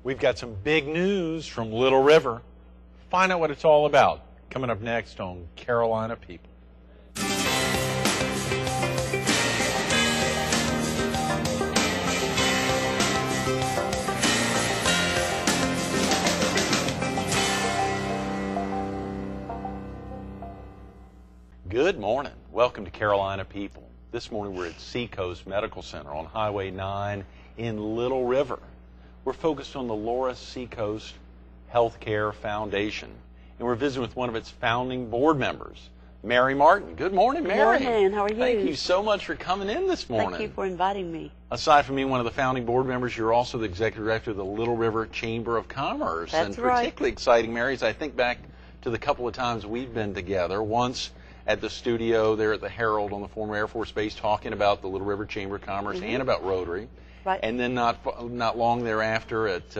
We've got some big news from Little River. Find out what it's all about. Coming up next on Carolina People. Good morning. Welcome to Carolina People. This morning we're at Seacoast Medical Center on Highway 9 in Little River. We're focused on the Laura Seacoast Healthcare Foundation, and we're visiting with one of its founding board members, Mary Martin. Good morning, Mary. Good morning. How are you? Thank you so much for coming in this morning. Thank you for inviting me. Aside from being one of the founding board members, you're also the executive director of the Little River Chamber of Commerce. That's and right. Particularly exciting, Mary, as I think back to the couple of times we've been together. Once at the studio there at the Herald on the former Air Force Base talking about the Little River Chamber of Commerce and about Rotary. Right. And then not long thereafter at,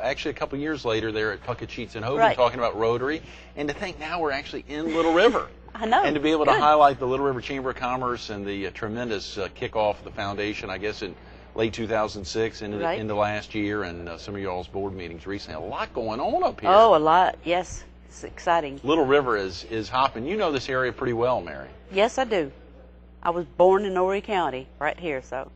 actually a couple years later there at Puckett Sheets and Hogan Right. talking about Rotary. And to think now we're actually in Little River. I know. And to be able to Good. highlight the Little River Chamber of Commerce and the tremendous kickoff of the foundation, I guess in late 2006 into, Right. into last year, and some of y'all's board meetings recently. A lot going on up here. Oh, a lot. Yes. It's exciting. Little River is hopping. You know this area pretty well, Mary. Yes, I do. I was born in Horry County, right here, so.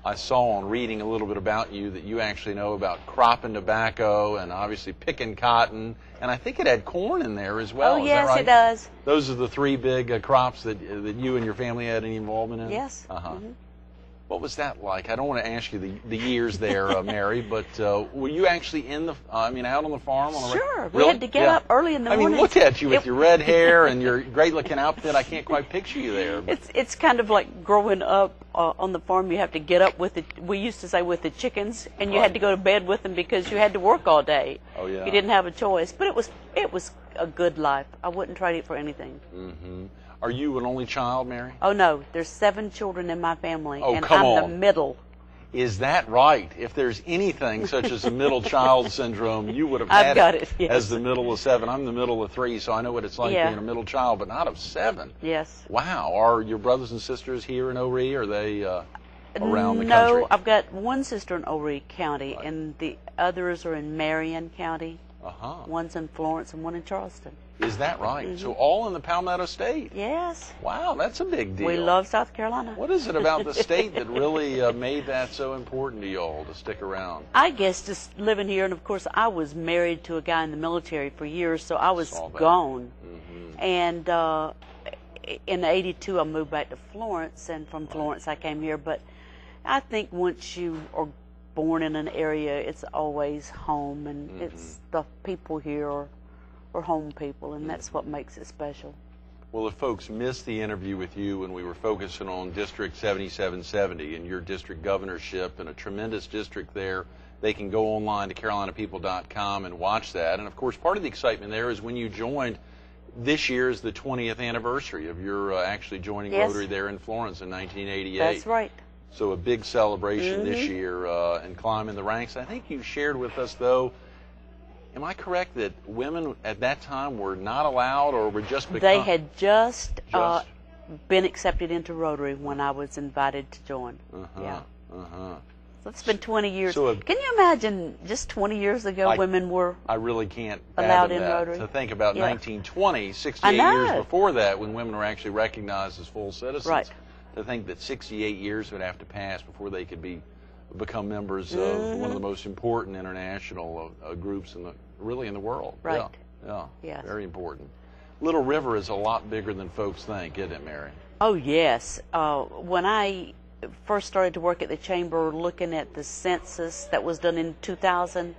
I saw on reading a little bit about you that you actually know about cropping tobacco and obviously picking cotton, and I think it had corn in there as well. Oh, Is yes, that right? it does. Those are the three big crops that you and your family had any involvement in? Yes. Uh-huh. What was that like? I don't want to ask you the years there, Mary, but were you actually out on the farm? Sure. We Really? had to get Yeah. up early in the morning. I mean, look at you with your red hair and your great-looking outfit. I can't quite picture you there. But It's kind of like growing up on the farm. You have to get up with we used to say with the chickens, and you Right. had to go to bed with them because you had to work all day. Oh, yeah. You didn't have a choice. But it was a good life. I wouldn't trade it for anything. Mm-hmm. Are you an only child, Mary? Oh, no. There's 7 children in my family, Oh, and come I'm on. the middle. Is that right? If there's anything such as a middle child syndrome, you would have I've had got it, yes. as the middle of 7. I'm the middle of 3, so I know what it's like Yeah. being a middle child, but not of 7. Yes. Wow. Are your brothers and sisters here in Horry? Are they around the country? No, I've got one sister in Horry County, and the others are in Marion County. Uh-huh. One's in Florence and one in Charleston. Is that right? So all in the Palmetto State? Yes. Wow, that's a big deal. We love South Carolina. What is it about the state that really made that so important to y'all to stick around? I guess just living here, and of course I was married to a guy in the military for years, so I was Saw that. gone. Mm-hmm. And in '82 I moved back to Florence, and from Florence I came here. But I think once you are born in an area, it's always home, and it's the people here are home people, and that's what makes it special. Well, if folks missed the interview with you when we were focusing on District 7770 and your district governorship and a tremendous district there, they can go online to carolinapeople.com and watch that. And, of course, part of the excitement there is when you joined, this year is the 20th anniversary of your actually joining Yes. Rotary there in Florence in 1988. That's right. So a big celebration this year and climbing the ranks. I think you shared with us, though, am I correct that women at that time were not allowed or were just become... They had just been accepted into Rotary when I was invited to join. Yeah. Uh-huh. So it's been 20 years. So Can you imagine just 20 years ago women were... I really can't allowed fathom in that. Rotary. To think about Yeah. 1920, 68 I know. years before that, when women were actually recognized as full citizens. Right. To think that 68 years would have to pass before they could become members of one of the most important international groups in the world. Right. Yeah. Yes. Very important. Little River is a lot bigger than folks think, isn't it, Mary? Oh, yes. When I first started to work at the Chamber looking at the census that was done in 2000,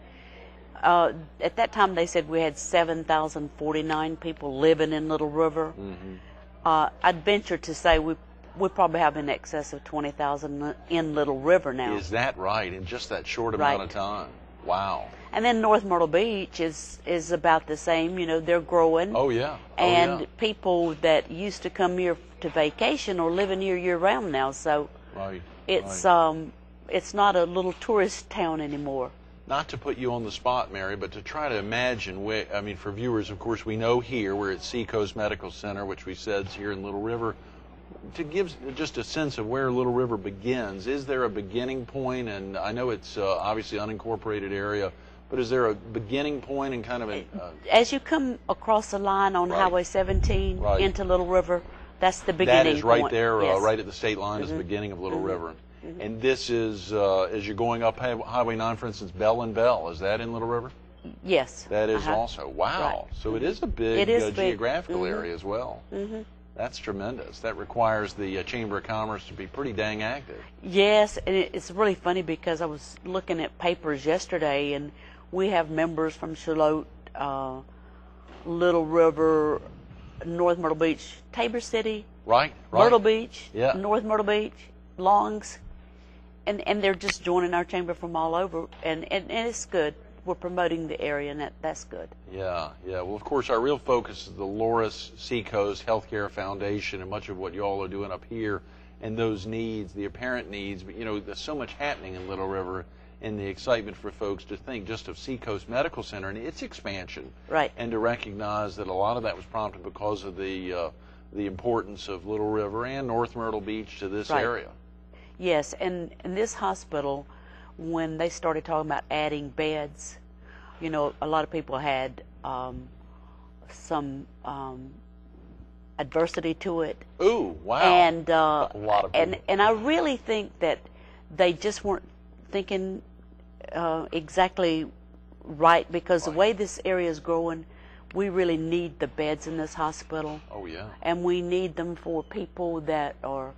at that time they said we had 7,049 people living in Little River. I'd venture to say we probably have in excess of 20,000 in Little River now. Is that right? In just that short amount of Right. time? Wow. And then North Myrtle Beach is about the same. You know, they're growing. Oh, yeah. And people that used to come here to vacation are living here year-round now. So Right. it's right. it's not a little tourist town anymore. Not to put you on the spot, Mary, but to try to imagine, for viewers, of course, we know here we're at Seacoast Medical Center, which we said is here in Little River. To give just a sense of where Little River begins, is there a beginning point? And I know it's obviously unincorporated area, but is there a beginning point and kind of an... As you come across the line on Right. Highway 17 Right. into Little River, that's the beginning That is right point. there, Yes. right at the state line is the beginning of Little River. And this is, as you're going up Highway 9, for instance, Bell and Bell, is that in Little River? Yes. That is Uh-huh. also. Wow. Right. So it is a big It is big. geographical area as well. That's tremendous. That requires the Chamber of Commerce to be pretty dang active. Yes, and it's really funny because I was looking at papers yesterday, and we have members from Charlotte, Little River, North Myrtle Beach, Tabor City, Right, Myrtle Beach, Yeah. North Myrtle Beach, Longs, and they're just joining our chamber from all over, and it's good. We're promoting the area, and that's good. Yeah, yeah. Well, of course, our real focus is the Loris Seacoast Healthcare Foundation and much of what you all are doing up here and those needs, the apparent needs. But, you know, there's so much happening in Little River and the excitement for folks to think just of Seacoast Medical Center and its expansion. Right. And to recognize that a lot of that was prompted because of the importance of Little River and North Myrtle Beach to this Right. area. Yes, and this hospital, when they started talking about adding beds, you know, a lot of people had some adversity to it. Ooh, wow. And a lot of people. and I really think that they just weren't thinking exactly right, because the way this area is growing, we really need the beds in this hospital. Oh, yeah. And we need them for people that are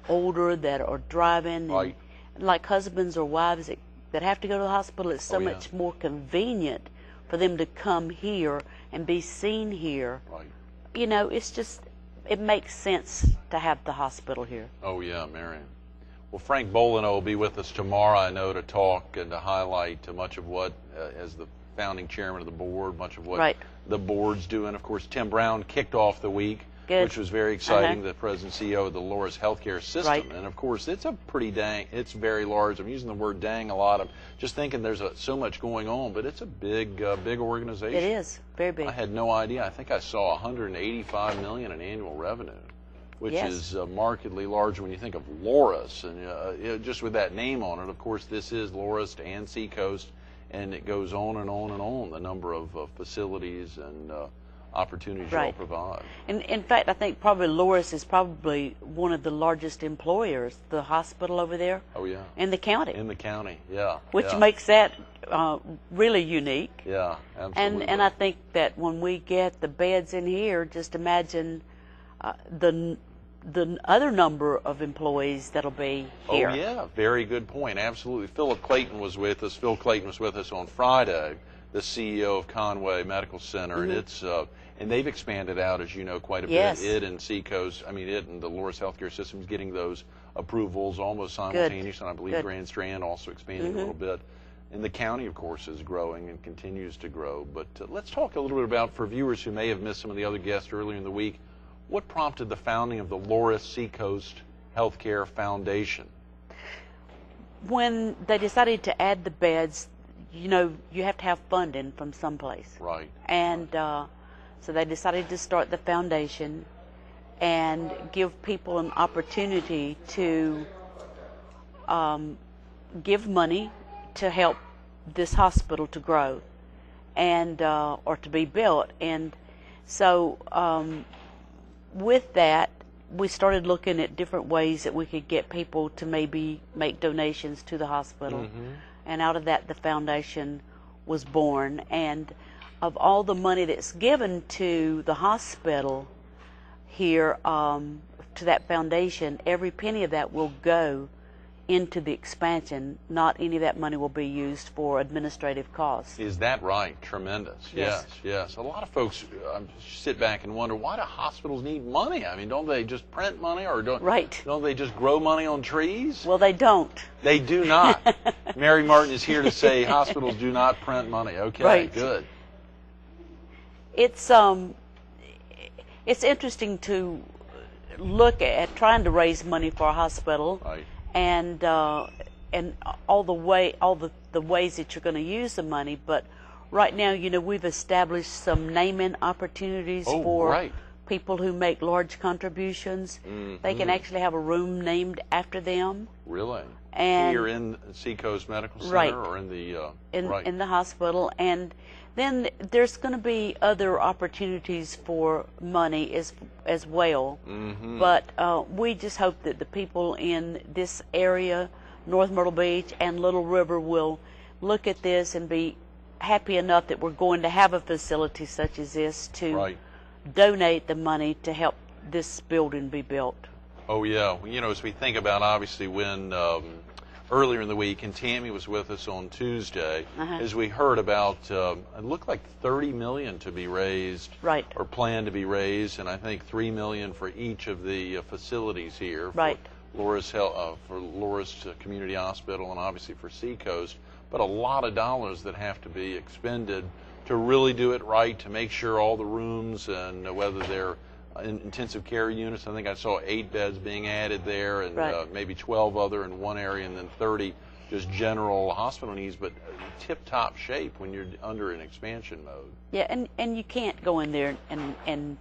older, that are driving, Right. and like husbands or wives that have to go to the hospital. It's so Oh, yeah. much more convenient for them to come here and be seen here. Right. You know, it makes sense to have the hospital here. Oh, yeah, Marion. Well, Frank Bolino will be with us tomorrow, I know, to talk and to highlight much of what, as the founding chairman of the board, much of what Right. the board's doing. Of course, Tim Brown kicked off the week, Good. which was very exciting, Uh-huh. the president and CEO of the Loris Healthcare System. Right. And, of course, it's a it's very large. I'm using the word dang a lot. I'm just thinking there's so much going on, but it's a big organization. It is very big. I had no idea. I think I saw $185 million in annual revenue, which Yes. is markedly larger when you think of Loris, and just with that name on it. Of course, this is Loris and Seacoast, and it goes on and on and on. The number of facilities and opportunities you all Right. provide. And in fact, I think probably Loris is probably one of the largest employers, the hospital over there Oh yeah, in the county, in the county, yeah, which yeah. makes that really unique. Yeah, absolutely. And I think that when we get the beds in here, just imagine the other number of employees that'll be here. Oh, yeah, very good point. Absolutely. Philip Clayton was with us. Phil Clayton was with us on Friday, the CEO of Conway Medical Center, and it's and they've expanded out, as you know, quite a Yes. bit. It and Seacoast, it and the Loris Healthcare System is getting those approvals almost simultaneous, and I believe Good. Grand Strand also expanding a little bit. And the county, of course, is growing and continues to grow. But let's talk a little bit about, for viewers who may have missed some of the other guests earlier in the week, what prompted the founding of the Loris Seacoast Healthcare Foundation? When they decided to add the beds, you know, you have to have funding from someplace. Right. And so they decided to start the foundation and give people an opportunity to give money to help this hospital to grow and or to be built. And so with that, we started looking at different ways that we could get people to maybe make donations to the hospital. And out of that, the foundation was born. And of all the money that's given to the hospital here, to that foundation, every penny of that will go into the expansion. Not any of that money will be used for administrative costs. Is that right? Tremendous. Yes. Yes. A lot of folks sit back and wonder, why do hospitals need money? I mean, don't they just print money, or Right. don't they just grow money on trees? Well, they don't. They do not. Mary Martin is here to say hospitals do not print money. Okay, Right. good. It's interesting to look at trying to raise money for a hospital. Right. And all the ways that you're going to use the money. But right now, you know, we've established some naming opportunities Oh, for right. people who make large contributions. They can actually have a room named after them. Really? And here in Seacoast Medical Center, right, or in the in the hospital. And then there's going to be other opportunities for money as well. But we just hope that the people in this area, North Myrtle Beach and Little River, will look at this and be happy enough that we're going to have a facility such as this to donate the money to help this building be built. Oh yeah, you know, as we think about obviously when earlier in the week, and Tammy was with us on Tuesday, as we heard about, it looked like $30 million to be raised, or planned to be raised, and I think $3 million for each of the facilities here, for Loris Community Hospital, and obviously for Seacoast. But a lot of dollars that have to be expended to really do it right, to make sure all the rooms, and whether they're in intensive care units, I think I saw 8 beds being added there, and maybe 12 other in one area, and then 30 just general hospital needs, but tip-top shape when you're under an expansion mode. Yeah, and you can't go in there and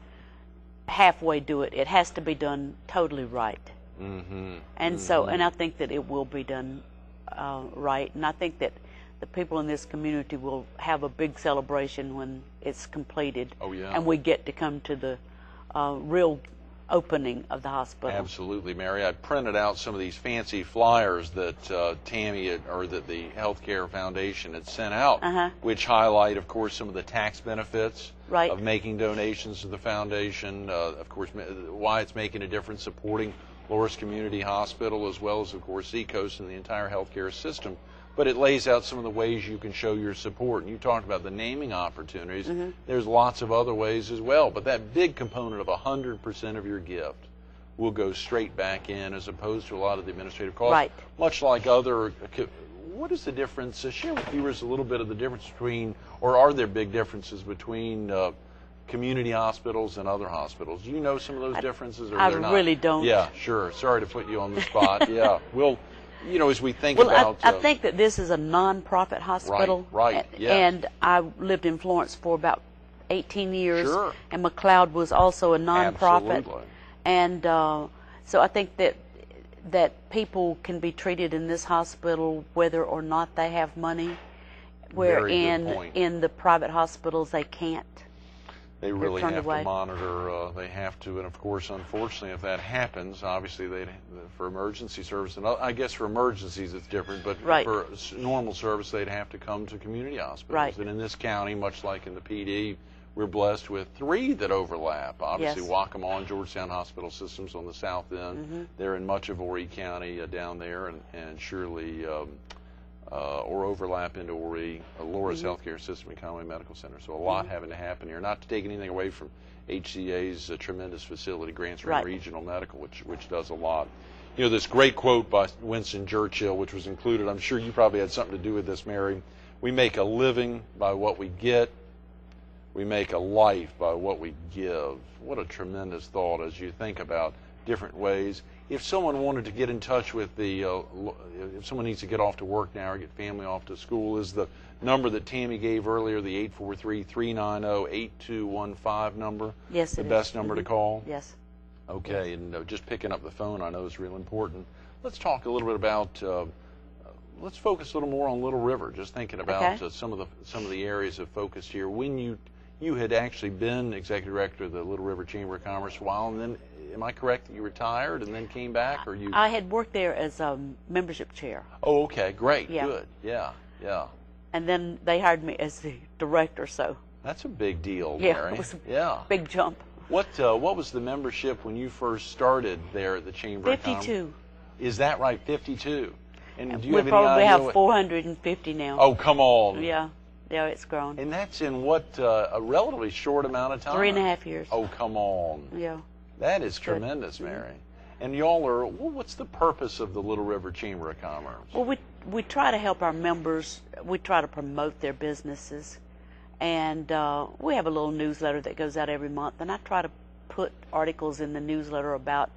halfway do it. It has to be done totally right. And so, and I think that it will be done right, and I think that the people in this community will have a big celebration when it's completed. Oh yeah. And we get to come to the real opening of the hospital. Absolutely, Mary. I printed out some of these fancy flyers that Tammy or that the Healthcare Foundation had sent out, which highlight, of course, some of the tax benefits of making donations to the foundation. Of course, why it's making a difference supporting Loris Community Hospital, as well as, of course, Seacoast and the entire healthcare system. But it lays out some of the ways you can show your support. And you talked about the naming opportunities. There's lots of other ways as well. But that big component of 100% of your gift will go straight back in, as opposed to a lot of the administrative costs. Much like other, what is the difference? Share with viewers a little bit of the difference between, or are there big differences between community hospitals and other hospitals? Do you know some of those differences, or I they're not? really don't. Yeah, sure. Sorry to put you on the spot. Yeah, we'll, you know, as we think about... I think that this is a non-profit hospital. And I lived in Florence for about 18 years. And McLeod was also a non-profit. And so I think that people can be treated in this hospital whether or not they have money, where in the private hospitals they can't. They really have to monitor, they have to, and of course, unfortunately, if that happens, obviously, for emergency service, and I guess for emergencies it's different, but for normal service, they'd have to come to community hospitals. And in this county, much like in the PD, we're blessed with 3 that overlap. Obviously, Waccamaw and Georgetown Hospital Systems on the south end. They're in much of Horry County down there, and surely... or overlap into Horry, Loris Healthcare System and Conway Medical Center. So a lot having to happen here. Not to take anything away from HCA's tremendous facility, Grants Ring Regional Medical, which does a lot. You know, this great quote by Winston Churchill, which was included, I'm sure you probably had something to do with this, Mary. We make a living by what we get. We make a life by what we give. What a tremendous thought as you think about different ways. If someone wanted to get in touch with the, if someone needs to get off to work now or get family off to school, is the number that Tammy gave earlier, the 843-390-8215 number, the best number to call? Yes. Okay, and just picking up the phone I know is real important. Let's talk a little bit about, let's focus a little more on Little River, just thinking about some of the areas of focus here. When you had actually been executive director of the Little River Chamber of Commerce a while, and then, am I correct that you retired and then came back, or you? I had worked there as a membership chair. Oh, okay, great, good, yeah. And then they hired me as the director, so. That's a big deal, Mary. It was a big jump. What was the membership when you first started there at the Chamber of Commerce? 52. Is that right, 52? And do you we have probably any idea have 450 now. Oh, come on. Yeah, it's grown. And that's in what, a relatively short amount of time? 3.5 years. Oh, come on. Yeah. That is tremendous, Mary. And y'all are, what's the purpose of the Little River Chamber of Commerce? Well, we try to help our members. We try to promote their businesses. And we have a little newsletter that goes out every month. And I try to put articles in the newsletter about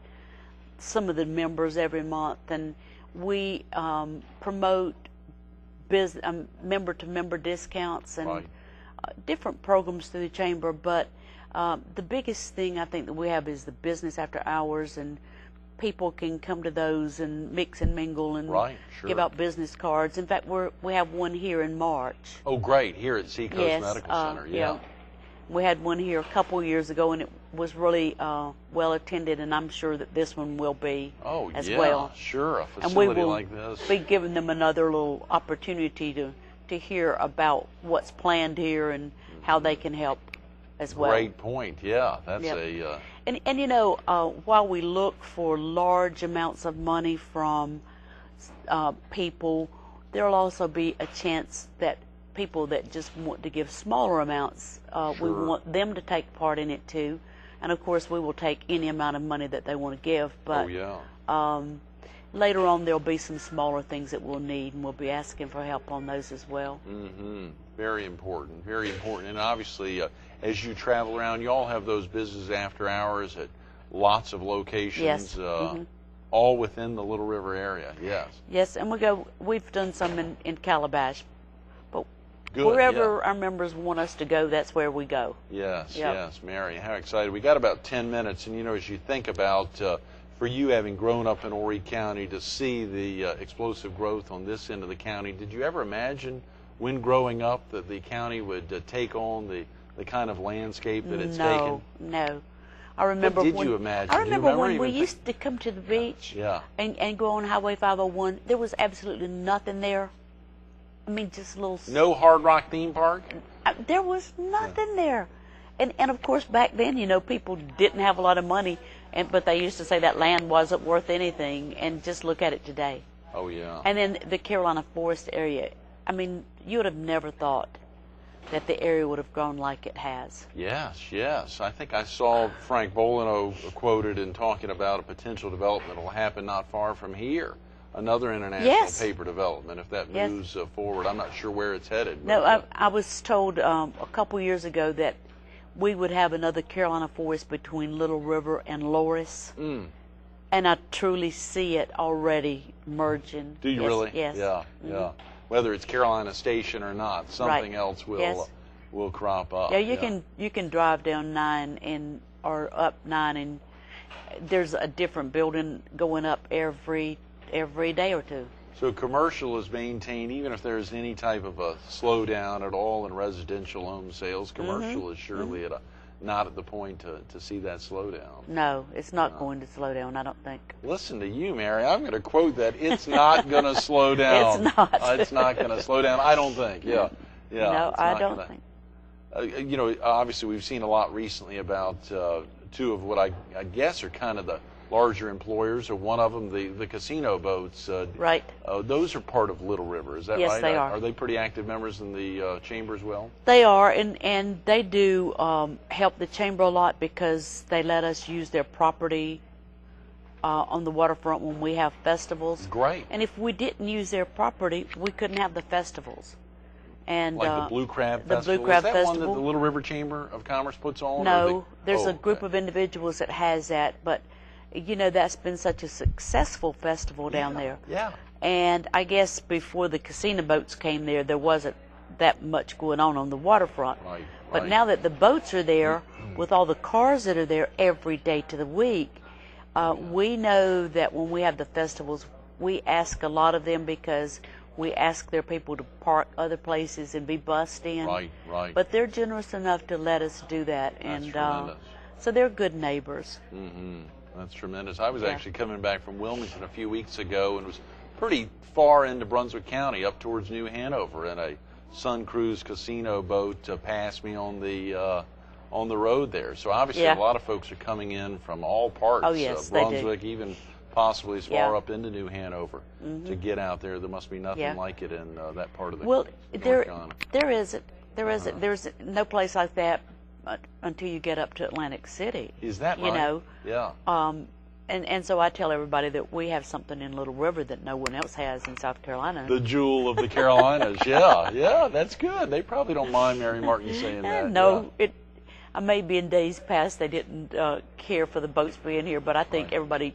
some of the members every month. And we promote member-to-member discounts and different programs through the Chamber. But The biggest thing I think that we have is the business after hours, and people can come to those and mix and mingle and Right, sure. give out business cards. In fact, we have one here in March. Oh, great! Here at Seacoast Yes, Medical Center. Yeah. We had one here a couple years ago, and it was really well attended, and I'm sure that this one will be Oh, as yeah, well. sure. A And we facility will like this. be giving them another little opportunity to hear about what's planned here and how they can help as well. Great point. Yeah, that's Yep. And you know, while we look for large amounts of money from people, there will also be a chance that people that just want to give smaller amounts, we Sure. want them to take part in it too. And of course, we will take any amount of money that they want to give. But Oh, yeah. later on, there'll be some smaller things that we'll need, and we'll be asking for help on those as well. Mm-hmm. Very important. Very important. And obviously, as you travel around, you all have those business after hours at lots of locations. Yes. All within the Little River area. Yes. Yes, and we've done some in Calabash. But Good. wherever yeah. our members want us to go, that's where we go. Yes, Yep. yes, Mary, how excited. We got about 10 minutes, and you know, as you think about, for you having grown up in Horry County, to see the explosive growth on this end of the county, did you ever imagine when growing up that the county would take on the kind of landscape that it's taken? No. I remember What did when, you imagine? I Do you remember when even we think- used to come to the beach Yeah. and go on Highway 501. There was absolutely nothing there. I mean, just little... No Hard Rock theme park? There was nothing there. And of course, back then, you know, people didn't have a lot of money, but they used to say that land wasn't worth anything, and just look at it today. Oh, yeah. And then the Carolina Forest area, I mean, you would have never thought that the area would have grown like it has. Yes, yes. I think I saw Frank Bolino quoted in talking about a potential development that will happen not far from here. Another international Yes. paper development, if that Yes. moves forward. I'm not sure where it's headed. No, but, I was told a couple years ago that we would have another Carolina Forest between Little River and Loris. And I truly see it already merging. Do you Yes, really? Yes. Yeah, yeah. Whether it's Carolina Station or not, something Right. else will Yes. will crop up. Yeah, you can drive down 9 or up 9, and there's a different building going up every day or two. So commercial is maintained, even if there's any type of a slowdown at all in residential home sales. Commercial is surely not at the point to see that slowdown. No, it's not going to slow down, I don't think. Listen to you, Mary. I'm going to quote that. It's not going to slow down. It's not. It's not going to slow down. I don't think. Yeah. Yeah. No, it's I not don't gonna- think. You know, obviously we've seen a lot recently about two of what I guess are kind of the larger employers, or one of them, the casino boats. Right. Those are part of Little River, is that Yes, right? they are. Are they pretty active members in the chamber as well? They are, and they do help the chamber a lot because they let us use their property on the waterfront when we have festivals. Great. And if we didn't use their property, we couldn't have the festivals. And Like the Blue Crab the Festival? Blue Crab is that one that Festival? the Little River Chamber of Commerce puts on? or No, there's Oh, a group okay. of individuals that has that, but you know, that's been such a successful festival down there. Yeah. And I guess before the casino boats came there wasn't that much going on the waterfront. Right, But right. now that the boats are there, with all the cars that are there every day to the week, we know that when we have the festivals, we ask a lot of them because we ask their people to park other places and be bussed in. Right, right. But they're generous enough to let us do that. That's And tremendous. so they're good neighbors. That's tremendous. I was Yeah. actually coming back from Wilmington a few weeks ago and was pretty far into Brunswick County, up towards New Hanover, and a Sun Cruise casino boat passed me on the road there. So obviously Yeah. a lot of folks are coming in from all parts. Oh, yes, they do. Brunswick, even possibly as far Yeah. up into New Hanover to get out there. There must be nothing Yeah. like it in that part of the Well, North there Carolina. isn't. There's no place like that until you get up to Atlantic City. Is that right? You know, Yeah. and so I tell everybody that we have something in Little River that no one else has in South Carolina. The jewel of the Carolinas. Yeah, yeah, that's good. They probably don't mind Mary Martin saying that. No, I maybe in days past they didn't care for the boats being here, but I think Right. everybody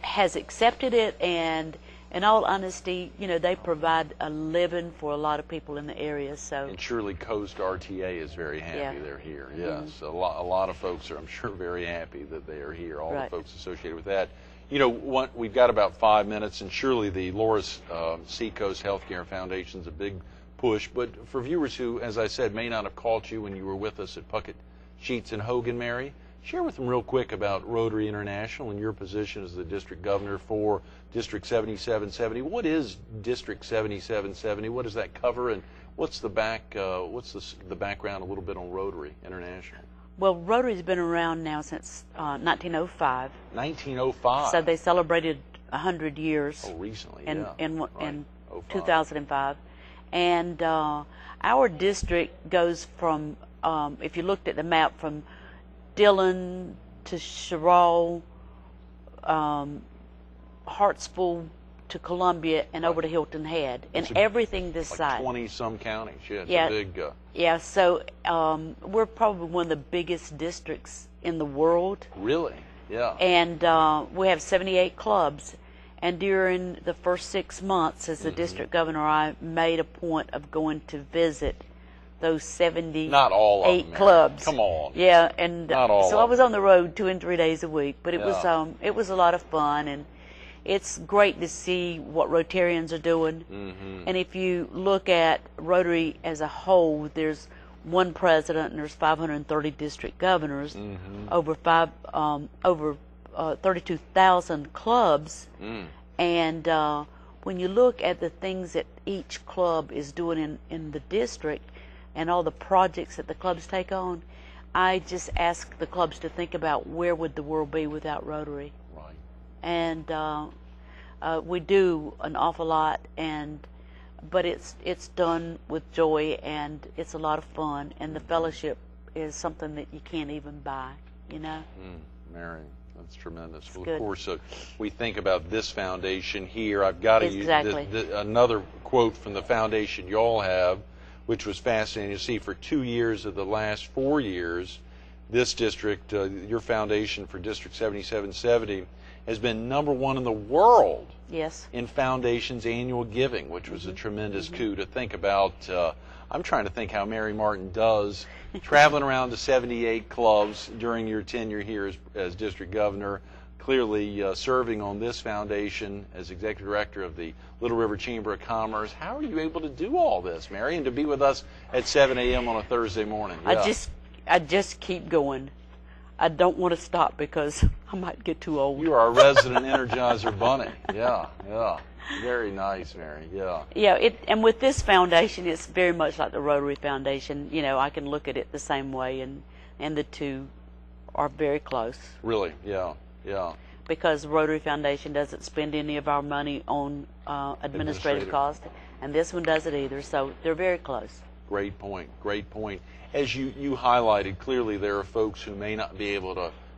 has accepted it, and in all honesty, you know, they provide a living for a lot of people in the area. So, And surely Coast RTA is very happy Yeah. they're here. Yes, a lot of folks are, I'm sure, very happy that they are here. All Right. the folks associated with that. You know, we've got about 5 minutes, and surely the Loris Seacoast Healthcare Foundation is a big push. But for viewers who, as I said, may not have caught you when you were with us at Puckett, Sheets, and Hogan, Mary, share with them real quick about Rotary International and your position as the district governor for District 7770. What is District 7770? What does that cover, and what's the background a little bit on Rotary International? well, Rotary's been around now since 1905. 1905. So they celebrated 100 years. Oh, recently, in, yeah. in, Right. in 05. 2005. And our district goes from, if you looked at the map, from Dillon to Sherrill, Hartsville to Columbia, and over to Hilton Head, and It's everything this like side. 20-some counties. Yeah, it's Yeah. a big... Yeah, so we're probably one of the biggest districts in the world. really? Yeah. And we have 78 clubs. And during the first 6 months as the district governor, I made a point of going to visit those 78 Not all of them, Mary. clubs. Come on. Yeah, and Not all so I of was on the road 2 and 3 days a week, but it Yeah. was a lot of fun, and it's great to see what Rotarians are doing. Mm-hmm. And if you look at Rotary as a whole, there's one president and there's 530 district governors, Mm-hmm. over 32,000 clubs. Mm. And when you look at the things that each club is doing in the district and all the projects that the clubs take on, I just ask the clubs to think about where would the world be without Rotary. Right. And we do an awful lot, but it's done with joy, and it's a lot of fun, and the fellowship is something that you can't even buy, you know. Mary, that's tremendous. Well, good. of course, we think about this foundation here. I've got to Exactly. use another quote from the foundation you all have, which was fascinating to see. For 2 years of the last 4 years, this district, your foundation for District 7770, has been #1 in the world Yes. in foundation's annual giving, which was a tremendous coup to think about. I'm trying to think how Mary Martin does traveling around to 78 clubs during your tenure here as district governor, clearly serving on this foundation as executive director of the Little River Chamber of Commerce. How are you able to do all this, Mary, and to be with us at 7 a.m. on a Thursday morning? Yeah. I just keep going. I don't want to stop because I might get too old. You are a resident Energizer bunny. Yeah, yeah. Very nice, Mary. Yeah. Yeah, and with this foundation, it's very much like the Rotary Foundation. You know, I can look at it the same way, and the two are very close. Really? Yeah, yeah. Because the Rotary Foundation doesn't spend any of our money on administrative costs, and this one doesn't either, so they're very close. Great point. Great point. As you highlighted, clearly there are folks who may not be able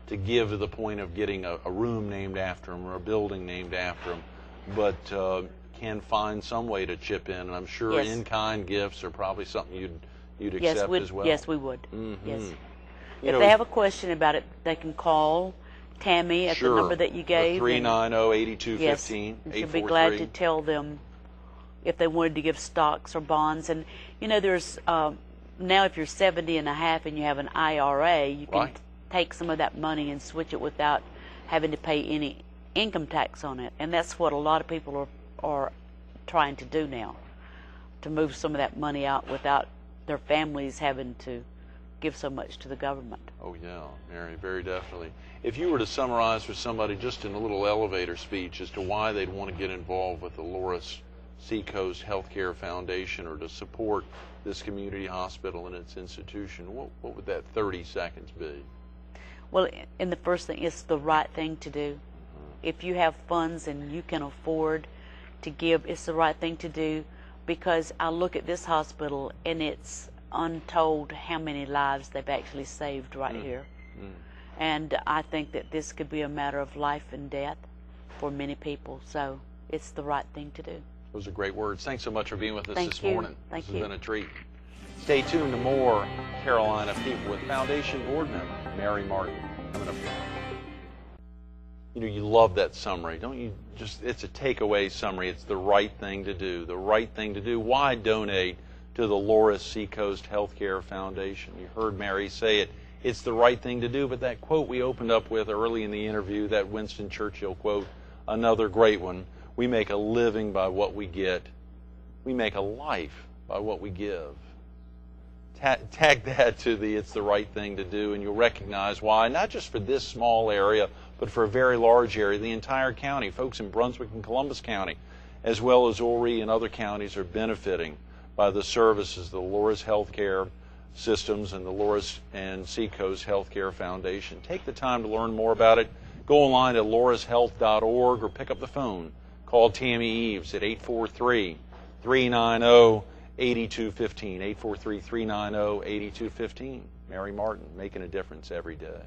to give to the point of getting a room named after them or a building named after them, but can find some way to chip in. And I'm sure Yes. in-kind gifts are probably something you'd Yes, accept as well. Yes, we would. Mm-hmm. Yes. You If know, they have a question about it, they can call Tammy at sure. the number that you gave. The 390-8215. Yes, and she'll be glad to tell them if they wanted to give stocks or bonds. And, you know, there's now if you're 70 and a half and you have an IRA, you can Right. take some of that money and switch it without having to pay any income tax on it. And that's what a lot of people are trying to do now, to move some of that money out without their families having to give so much to the government. Oh, yeah, Mary, very definitely. If you were to summarize for somebody just in a little elevator speech as to why they'd want to get involved with the Loris Seacoast Healthcare Foundation or to support this community hospital and its institution, what would that 30 seconds be? Well, and the first thing, it's the right thing to do. If you have funds and you can afford to give, it's the right thing to do, because I look at this hospital and it's untold how many lives they've actually saved right here. And I think that this could be a matter of life and death for many people, so it's the right thing to do. Those are great words. Thanks so much for being with us Thank this you. morning. Thank This you. has been a treat. Stay tuned to more Carolina People with Foundation Board member Mary Martin coming up. You love that summary, don't you? Just, it's a takeaway summary. It's the right thing to do. The right thing to do. Why donate to the Loris Seacoast Healthcare Foundation? You heard Mary say it. It's the right thing to do. But that quote we opened up with early in the interview, that Winston Churchill quote, another great one. We make a living by what we get. We make a life by what we give. Tag that to the it's the right thing to do, and you'll recognize why, not just for this small area, but for a very large area, the entire county. Folks in Brunswick and Columbus County, as well as Horry and other counties, are benefiting by the services of the Loris Healthcare Systems and the Loris and Seacoast Healthcare Foundation. Take the time to learn more about it. Go online at lorishealth.org or pick up the phone. Call Tammy Eves at 843-390-8215, 843-390-8215. Mary Martin, making a difference every day.